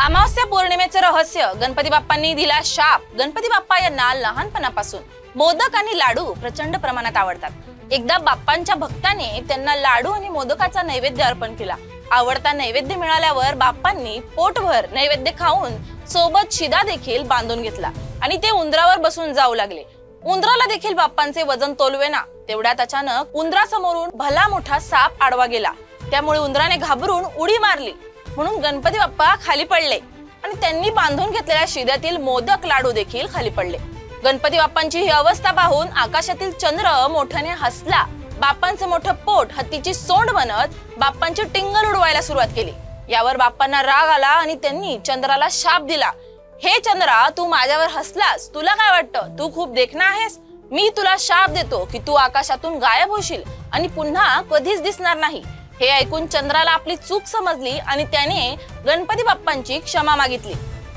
अमावस्या पौर्णिमेचे रहस्य, गणपती बाप्पांनी दिला शाप। गणपती बाप्पा यांना लहानपणापासून मोदक आणि लाडू प्रचंड प्रमाणात आवडतात। एकदा बाप्पांच्या भक्ताने त्यांना लाडू आणि मोदकाचा नैवेद्य अर्पण केला। आवडता नैवेद्य मिळाल्यावर बाप्पांनी पोटभर नैवेद्य खाऊन सोबत शिदा देखील बांधून घेतला आणि ते उंदरावर बसून जाऊ लागले। उंदराला देखील बाप्पांचे वजन तोलवेना। तेवढ्यात अचानक उंदरासमोरून भला मोठा साप आडवा गेला। त्यामुळे उंदराने घाबरून उडी मारली, म्हणून गणपती बाप्पा खाली पडले आणि त्यांनी बांधून घेतलेल्या शिद्यातील मोदक लाडू देखील खाली पडले। गणपती बाप्पांची ही अवस्था पाहून आकाशातील चंद्र मोठ्याने हसला। बाप्पांचं मोठं पोट हत्तीची सोंड बनत बाप्पांची टिंगल उडवायला सुरुवात केली। यावर बाप्पांना राग आला आणि त्यांनी चंद्राला शाप दिला। हे चंद्रा, तू माझ्यावर हसलास, तुला काय वाटतं? तू खूप देखणा आहेस। मी तुला शाप देतो की तू आकाशातून गायब होशील आणि पुन्हा कधीच दिसणार नाही। हे ऐकून चंद्राला आपली चूक समजली आणि त्याने गणपती बाप्पांची क्षमा मागितली।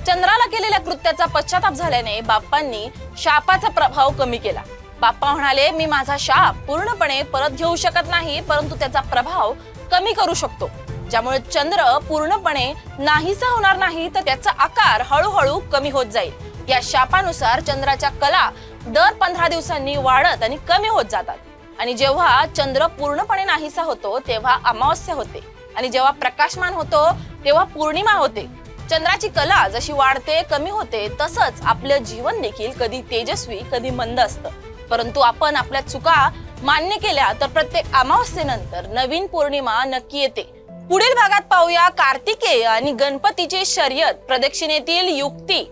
चंद्राला केलेल्या कृत्याचा पश्चाताप झाल्याने बाप्पांनी शापाचा प्रभाव कमी केला। बाप्पा म्हणाले, मी माझा शाप पूर्णपणे परत घेऊ शकत नाही, परंतु त्याचा प्रभाव कमी करू शकतो, ज्यामुळे चंद्र पूर्णपणे नाहीसा होणार नाही, तर त्याचा आकार हळूहळू कमी होत जाईल। या शापानुसार चंद्राच्या कला दर 15 दिवसांनी वाढत आणि कमी होत जातात आणि जेव्हा चंद्र पूर्णपणे नाहीसा होतो तेव्हा अमावस्या होते आणि जेव्हा प्रकाशमान होतो तेव्हा पौर्णिमा होते। चंद्राची कला जशी वाढते कमी होते तसंच आपलं जीवन देखील कधी तेजस्वी कधी मंद असतं। परंतु आपण आपल्या चुका मान्य केल्या तर प्रत्येक अमावस्येनंतर नवीन पौर्णिमा नक्की येते। पुढील भागात पाहूया कार्तिकेय आणि गणपतीचे शर्यत प्रदक्षिणेतील युक्ती।